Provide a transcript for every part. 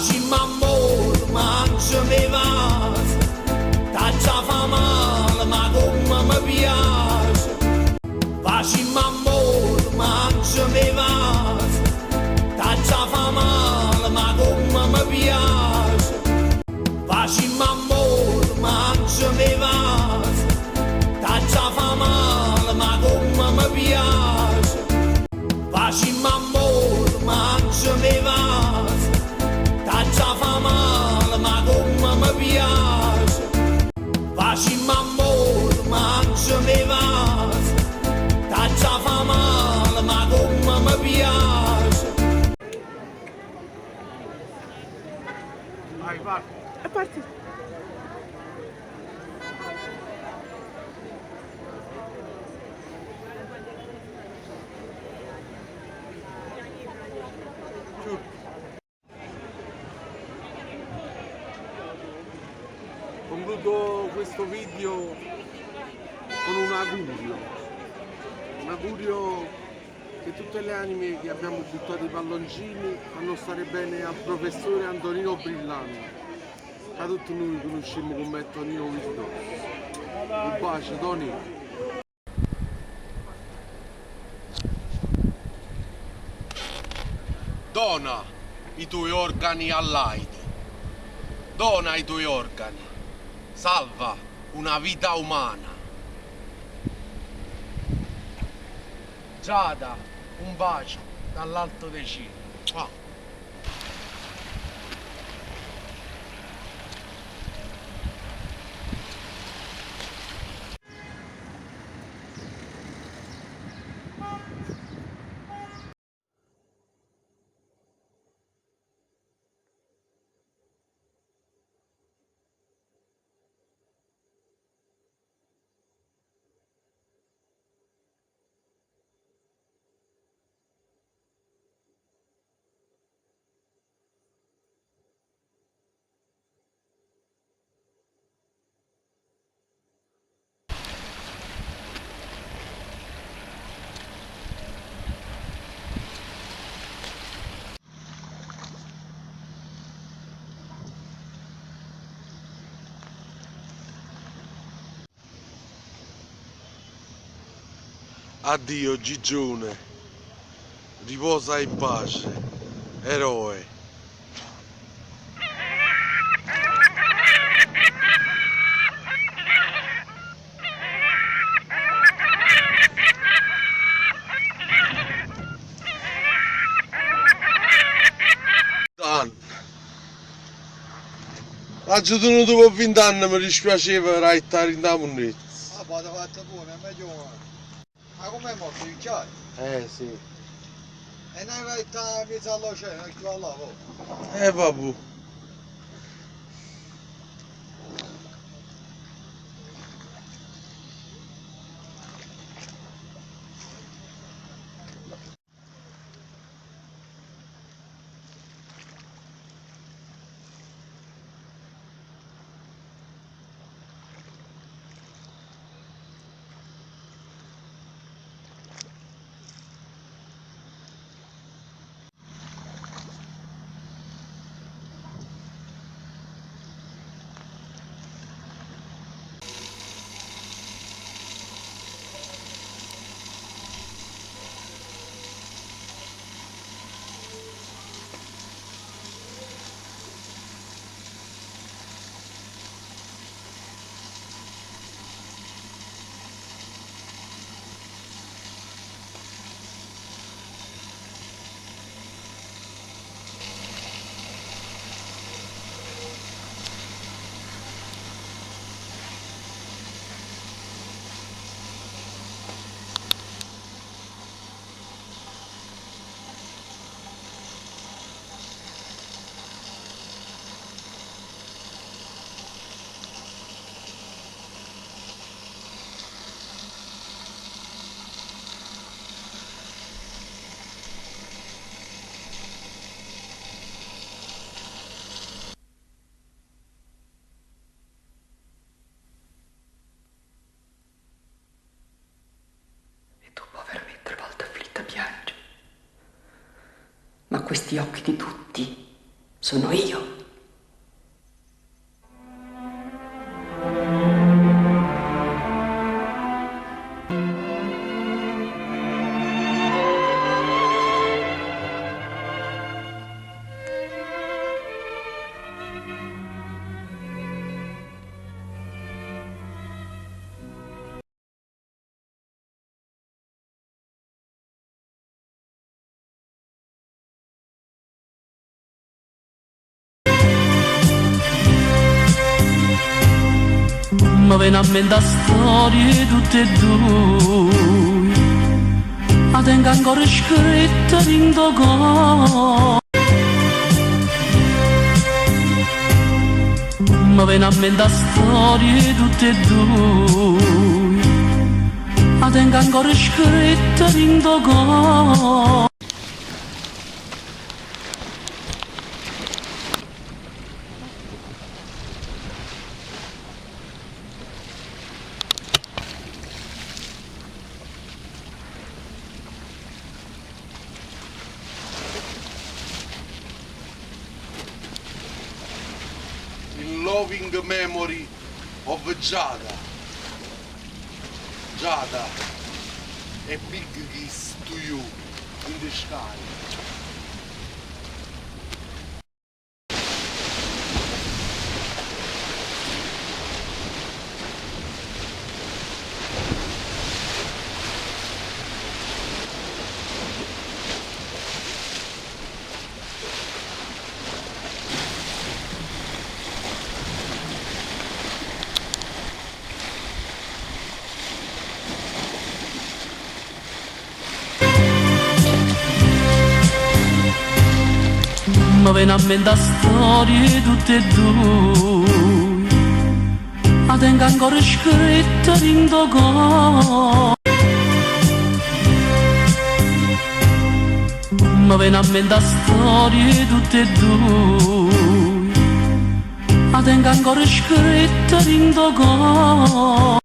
Facciamo amore, ma non ci mi va, taccia fa male, ma come mi piace. Facciamo amore, ma non ci mi va, taccia fa male, ma come mi piace. Facciamo amore, ma non ci mi va, taccia fa male, ma come mi piace. Facciamo amore, ma non ci mi va, taccia fa male, ma come mi piace. Facciamo amore, ma non ci mi va, taccia fa male, ma come mi piace. Vai, vai. È partito. Concludo questo video con un augurio che tutte le anime che abbiamo buttato i palloncini fanno stare bene al professore Antonino Brillante, che tutti noi conosciamo come Tonino Visdoso. Un bacio, Tony. Dona i tuoi organi all'AIDE, dona i tuoi organi, salva una vita umana. Giada, un bacio dall'alto dei cieli. Mua. Addio Gigione, riposa in pace, eroe. Dan, oggi tu non dopo 20 anni mi dispiaceva rattare in da munnezza. Ah, vado fatto buono, è meglio. Ma com'è morto il chiaro? Sì. E non vai a mezzo all'oceano, che va là, Vabbè. Ma questi occhi di tutti Sono io. Mi viene a mente storie tutte e due, ma tengo ancora scritta in tuo cuore. Mi viene a mente storie tutte e due, ma tengo ancora scritta in tuo cuore. In loving memory of Giada. Giada, a big kiss to you in the sky. Mi viene a mente storie tutte e due, ma tengo ancora scritta in tuo cuore. Mi viene a mente storie tutte e due, ma tengo ancora scritta in tuo cuore.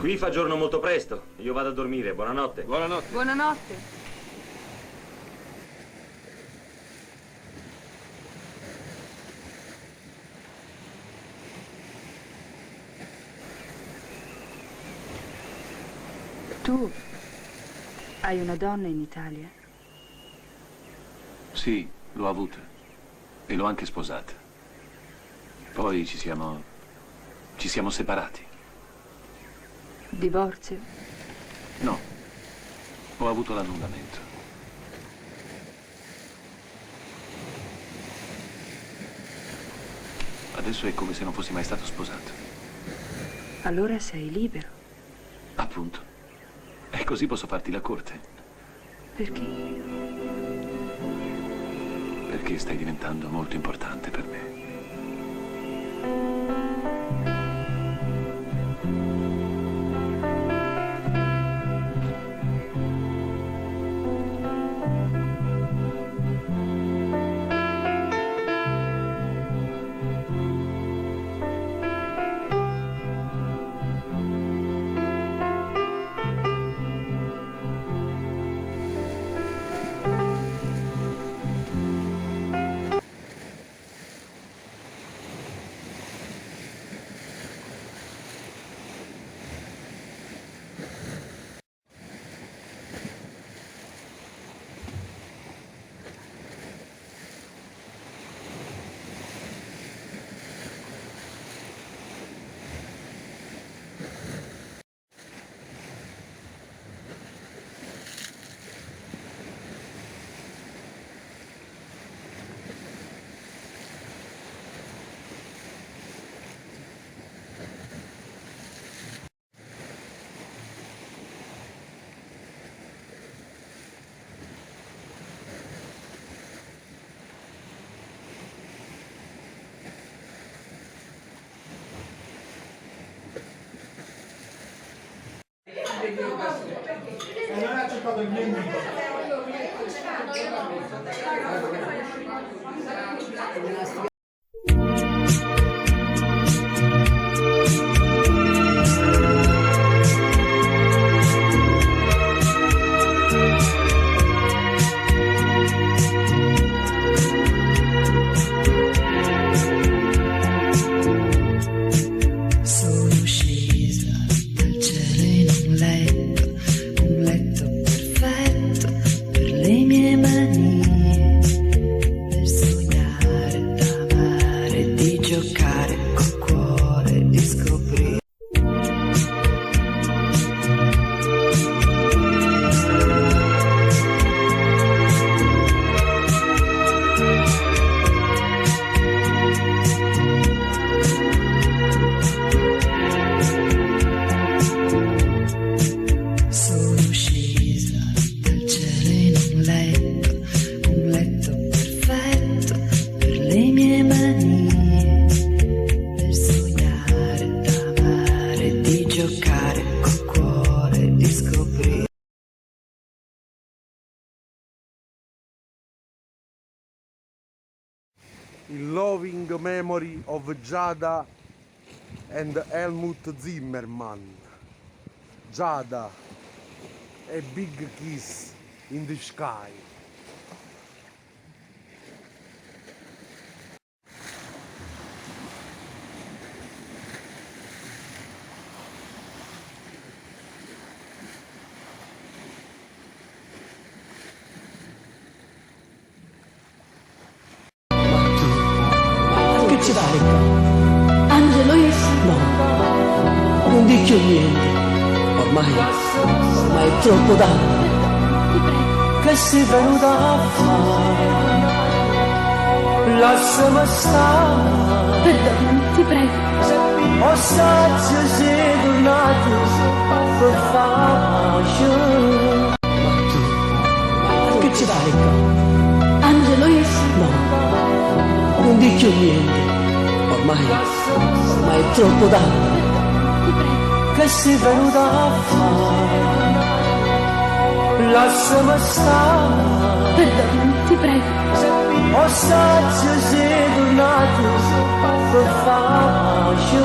Qui fa giorno molto presto. Io vado a dormire. Buonanotte. Buonanotte. Buonanotte. Tu hai una donna in Italia? Sì, l'ho avuta. E l'ho anche sposata. Poi ci siamo separati. Divorzio? No, ho avuto l'annullamento. Adesso è come se non fossi mai stato sposato. Allora sei libero. Appunto. E così posso farti la corte. Perché? Perché stai diventando molto importante per me. Non ha accettato il mio invito. Sono scesa dal cielo in un letto perfetto per le mie manie, per sognare, d'amare, di giocare col cuore, di scoprire. Sono scesa dal cielo in un letto perfetto per le mie manie, per sognare, d'amare, di giocare col cuore, di scoprire. Il Loving Memory of Giada and Helmut Zimmerman. Giada, a big kiss in the sky. Che ci vale qua? Angelo, io No, non dico niente. Ormai è troppo tardi. ti prego. Che sei venuta a fare? Lasciami stare. Perdonami, ti prego. O saggio sei tornato per pace. Ma che ci vale qua? Angelo, io No, non dico niente. Ormai è troppo tardi. ti prego. Che sei venuta a fare? Lasciami stare. Perdonami, ti prego. O saggio sei tornato per pace.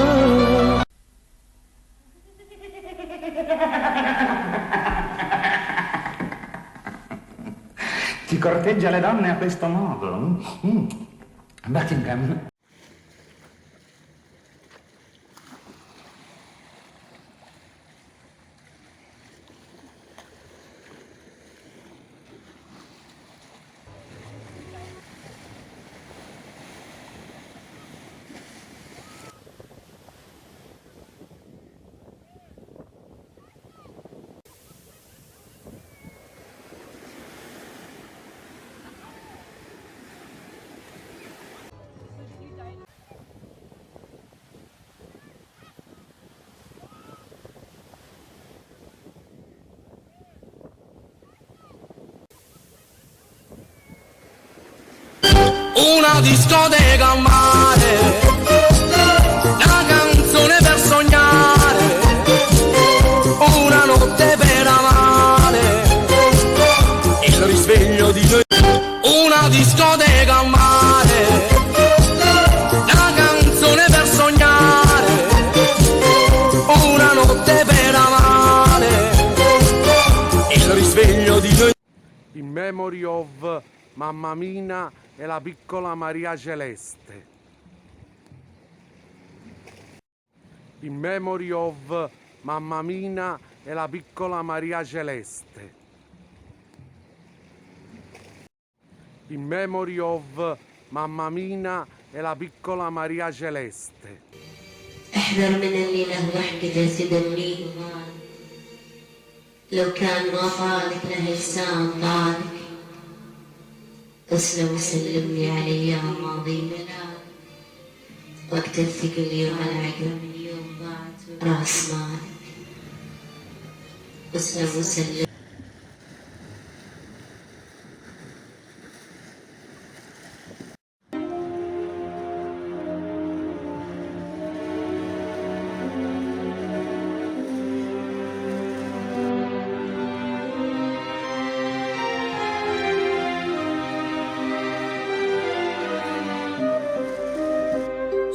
si corteggia le donne a questo modo. Buckingham. Una discoteca al mare, una canzone per sognare, una notte per amare, il risveglio di noi. Una discoteca al mare, una canzone per sognare, una notte per amare, il risveglio di noi. In memory of Mamma Mina e la piccola Maria Celeste. In memory of Mamma Mina e la piccola Maria Celeste. In memory of Mamma Mina e la piccola Maria Celeste. احذر من الليلة وحدة تدمريه لو كان ما طالك لهالساعة طالك اسلم وسلمني على ايام ماضية وقت الثقل يرعى العقل راس مالك اسلم وسلم.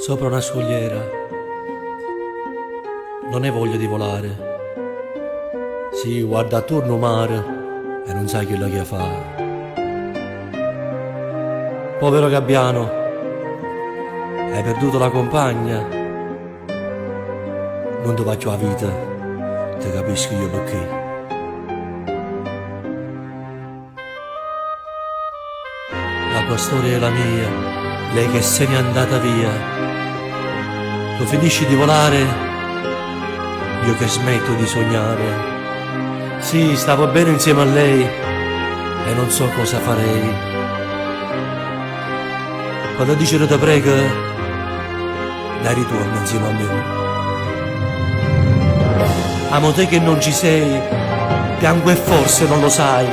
Sopra una scogliera non hai voglia di volare, si guarda attorno mare e non sai quello che fa. Povero gabbiano, hai perduto la compagna, non ti faccio la vita, ti capisco io perché. La tua storia è la mia, lei che se n'è andata via. Tu finisci di volare, io che smetto di sognare. Sì, stavo bene insieme a lei e non so cosa farei. Quando dice che ti prego, dai ritorno insieme a me. Amo te che non ci sei, piango e forse non lo sai.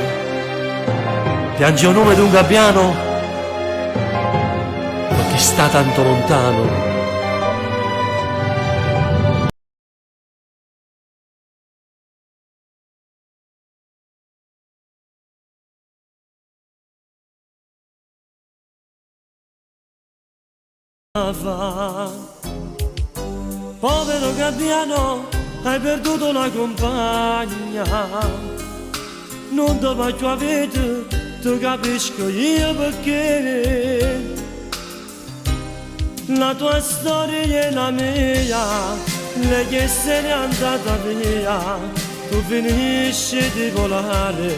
Piangi il nome di un gabbiano perché sta tanto lontano. Povero gabbiano, hai perduto la compagna, non ti faccio avere, ti capisco io perché. La tua storia è la mia, lei che se n'è andata via, tu finisci di volare,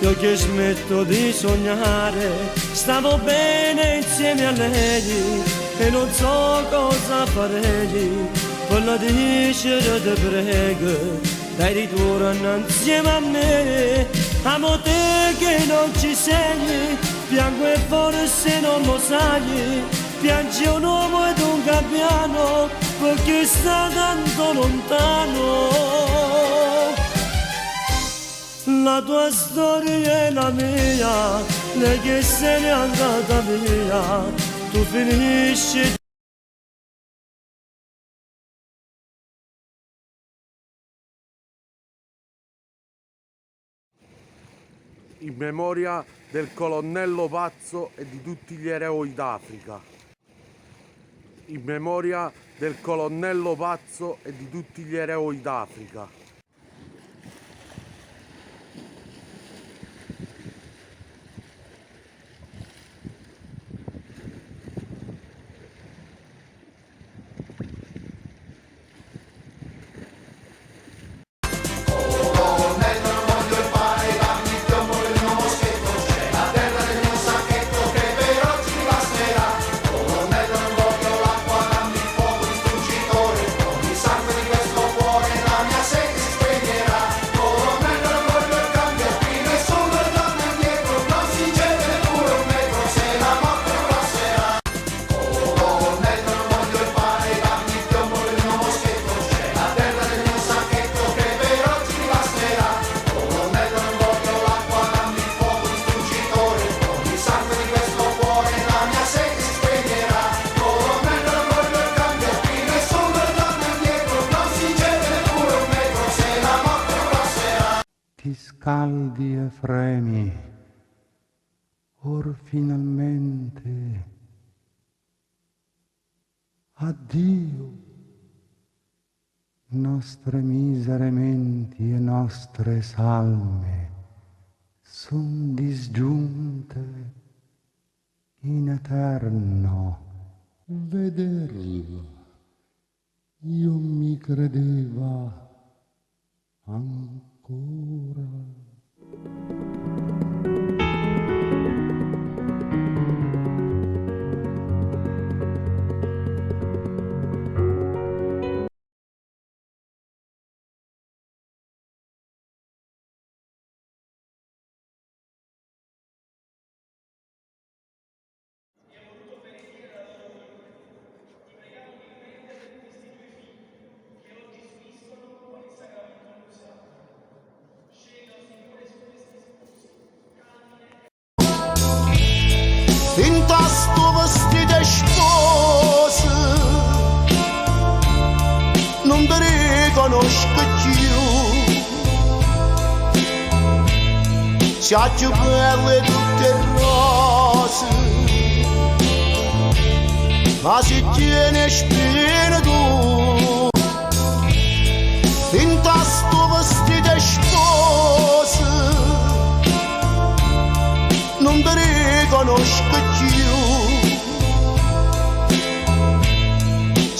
io che smetto di sognare. Stavo bene insieme a lei e non so cosa farei, voglio dicere ti prego, dai ritorno insieme a me. Amo te che non ci sei, piango e forse non lo sai, piangi un uomo ed un gabbiano perché sta tanto lontano. La tua storia è la mia, lei che se n'è andata via, tu finisci. In memoria del colonnello pazzo e di tutti gli eroi d'Africa. In memoria del colonnello pazzo e di tutti gli eroi d'Africa. ti scaldi e fremi, or finalmente addio, nostre misere menti e nostre salme son disgiunte in eterno vederlo. Io mi credeva ancora. Intasto vestito e sposa, non ti riconosco più. C'ha più belle tutte rose, ma si tiene spina tu. Intasto vestito e sposa, non ti riconosco più.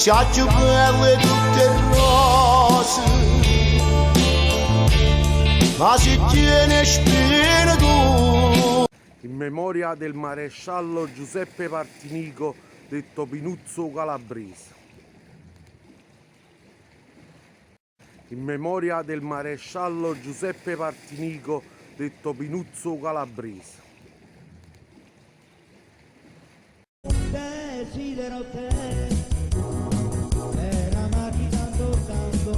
C'ha più belle tutte rose, ma si tiene spina tu. In memoria del maresciallo Giuseppe Partinico, detto Pinuzzo Calabrese. In memoria del maresciallo Giuseppe Partinico, detto Pinuzzo Calabrese. Desidero te per amarti tanto tanto,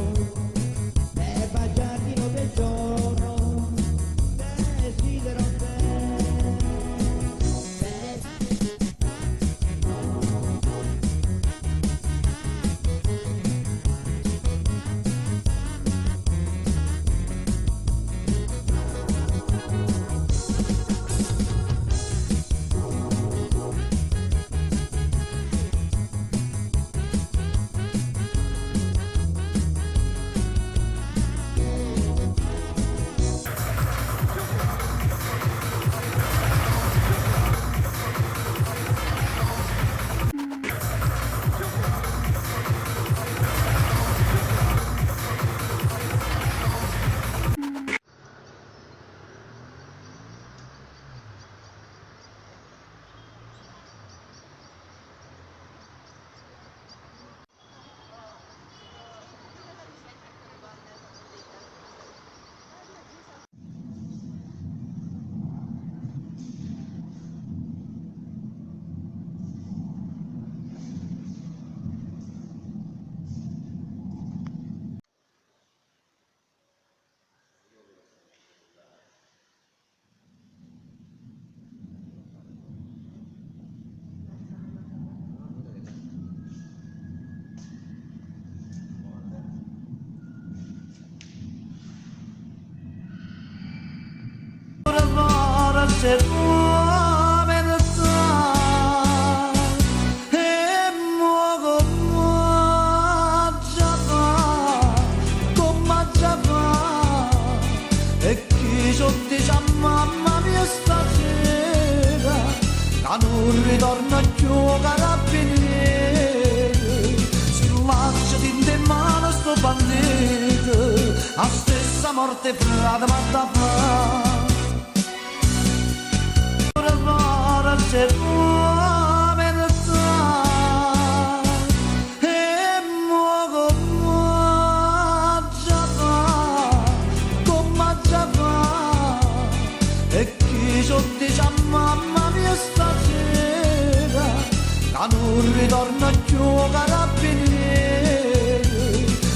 per baciarti notte e giorno. Desidero te. Se muove da e muovo già fa, come già fa, e chi ci dice mamma mia stasera, che non ritorna più carabinieri, si lascia in mano sto bandito, la stessa morte frate ma da fa. Se muove da e muovo già fa, come già fa, e chi ci dice mamma mia stasera, che non ritorna più carabinieri,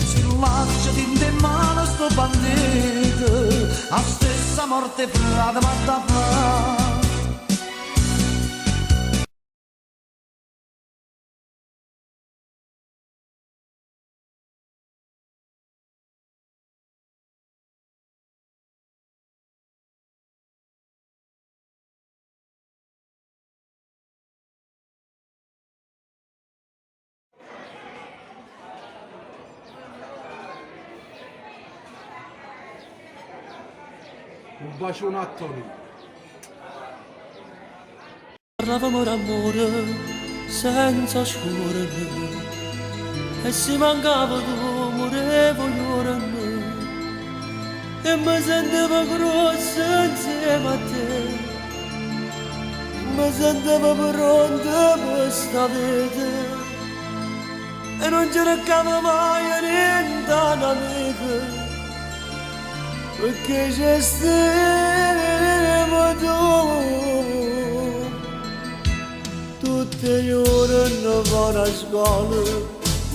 si lascia in mano sto bandito, la stessa morte frate ma da fa. Un bacione a Tonino. Parlavamo d'amore senza scuola e si mancava tu morevo ora a me e mi sentivo grossa insieme a te, mi sentivo pronta per sta vita e non cercavo mai niente un'amica perché c'è stiamo tu. Tutte le ore non vado a scuola,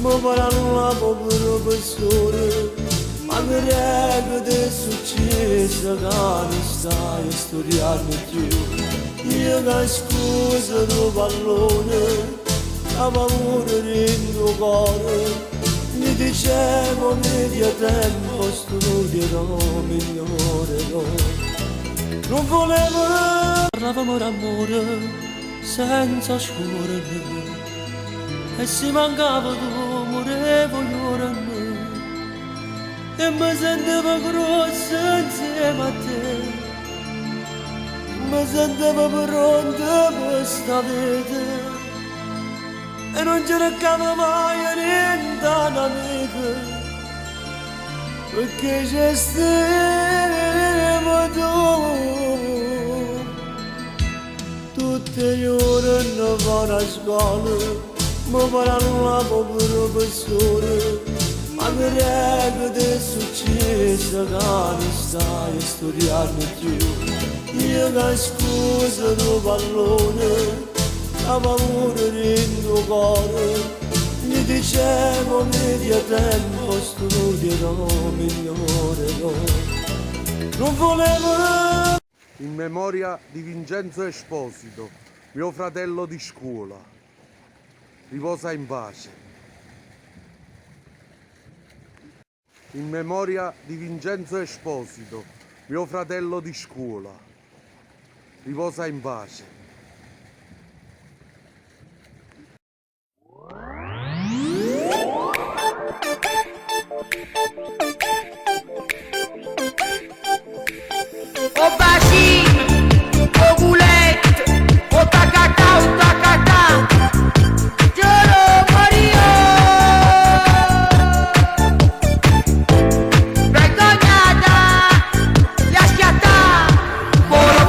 mi parlavo per professore, ma mi rego di successo che non stai studiando più. Io che scusa tuo pallone, la paura nel tuo cuore, mi dicevo medio tempo studierò migliore no. Non volevo, parlavamo d'amore senza scuola e si mancava tu morevo ora a me e mi sentivo grossa insieme a te, mi sentivo pronta per sta vita e non cercavo mai niente un'amica perché c'è stiamo tu. Tutte le ore non vado a scuola, mi parlavo per professore, ma mi rego di successo che non stai studiando più. Io che scusa tuo pallone, la paura nel tuo cuore, mi dicevo medio tempo studierò migliore no. Non volevo. In memoria di Vincenzo Esposito, mio fratello di scuola. Riposa in pace. In memoria di Vincenzo Esposito, mio fratello di scuola. Riposa in pace. O bacino, o culette, o tacacà, giuro Mario. Vergognata, li ha schiattati, poro,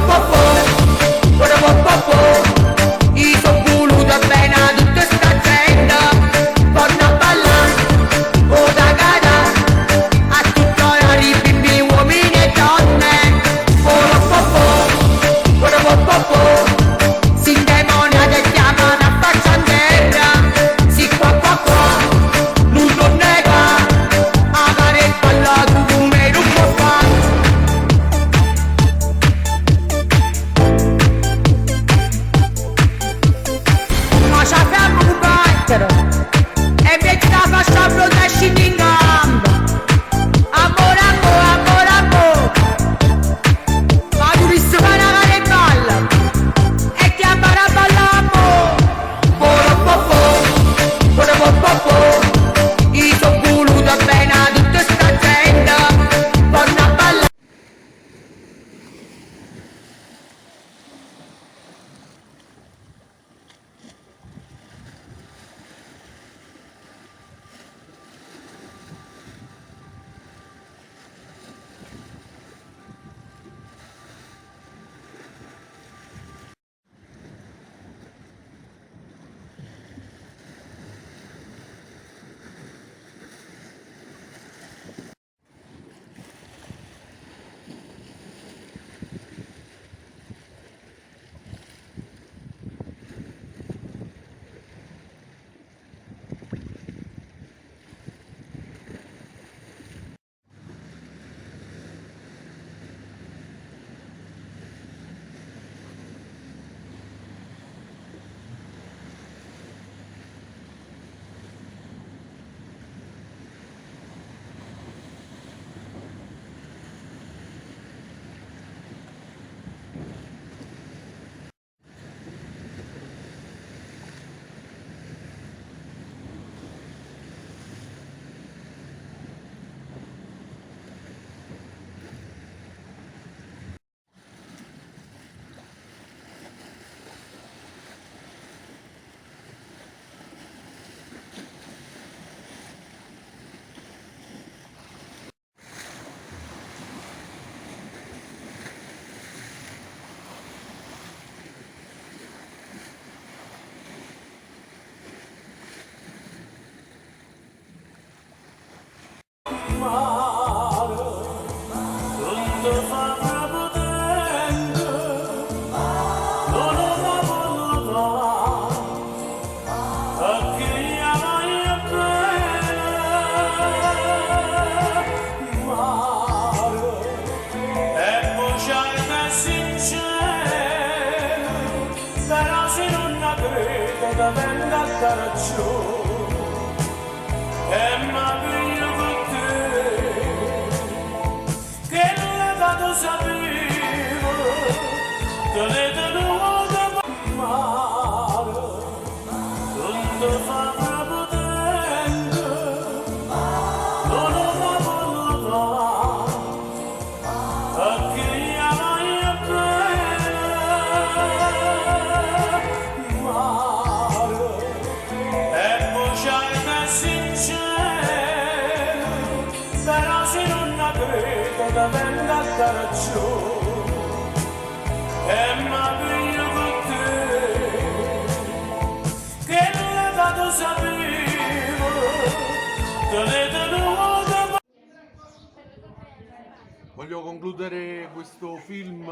Voglio concludere questo film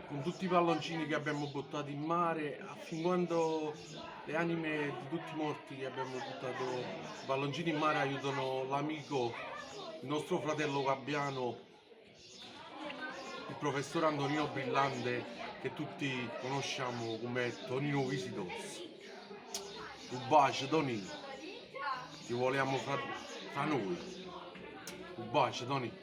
con tutti i palloncini che abbiamo buttato in mare, affinché le anime di tutti i morti che abbiamo buttato palloncini in mare aiutano l'amico, il nostro fratello gabbiano, il professor Antonino Brillante, che tutti conosciamo come Tonino Visitos. Un bacio Tonino, ti vogliamo fra noi. Un bacio Tonino.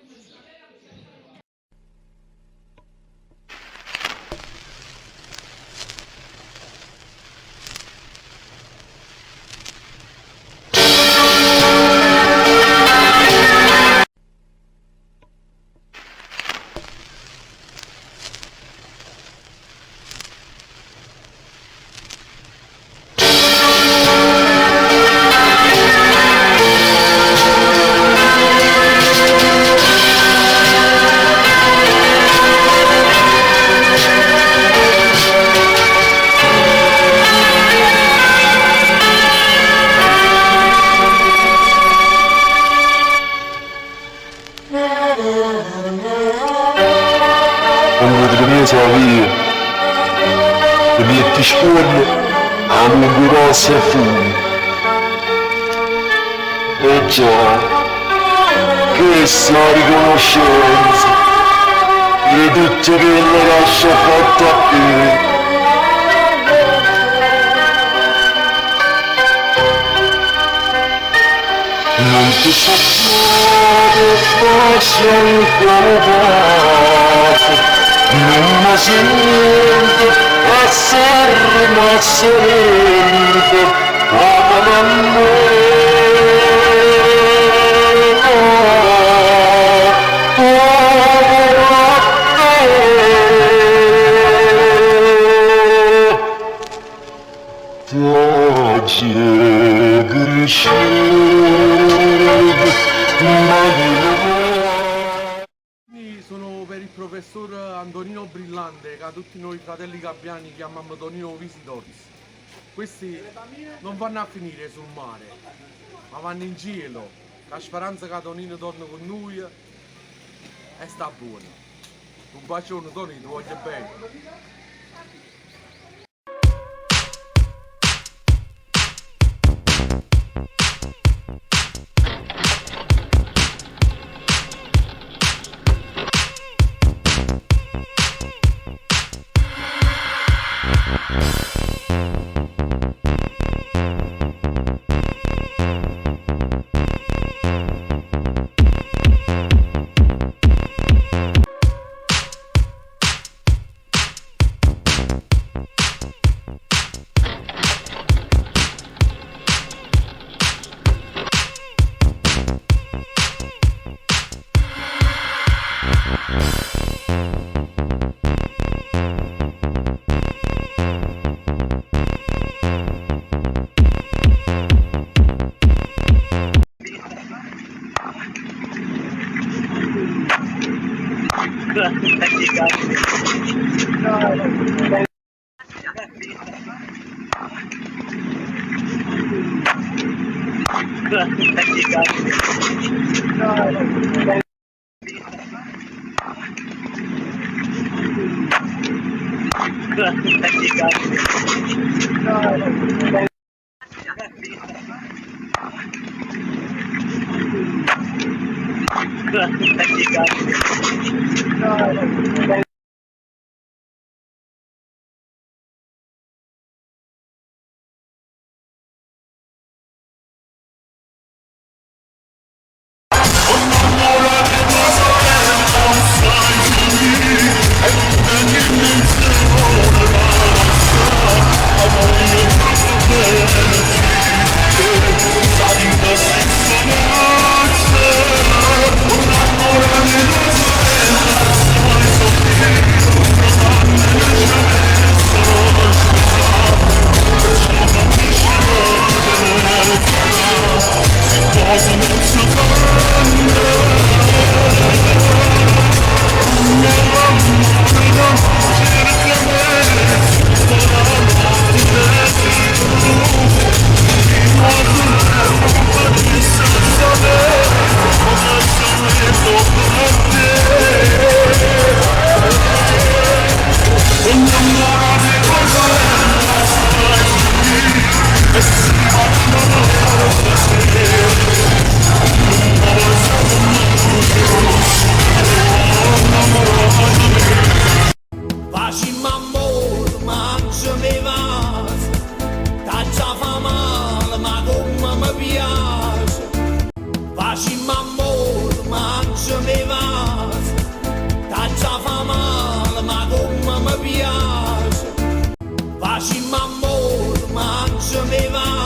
E metti scorno a lungo rosso e fumi. E già, che sta riconoscenza di tutte quelle lascia fatte a te. Non ti so che faccia il provato, non mi sento a essere ma sereno, come sono per il professor Antonino Brillante, che a tutti noi fratelli gabbiani chiamiamo Tonino Visitoris. Questi non vanno a finire sul mare, ma vanno in cielo. La speranza che Tonino torni con noi e sta buono. Un bacione Tonino, ti voglio bene. Grazie. Facciamo amore, mangiami vas, t'accia fa male, ma come mi piace. Facciamo amore, mangiami vas, t'accia fa male, ma come mi piace. Facciamo amore, mangiami vas.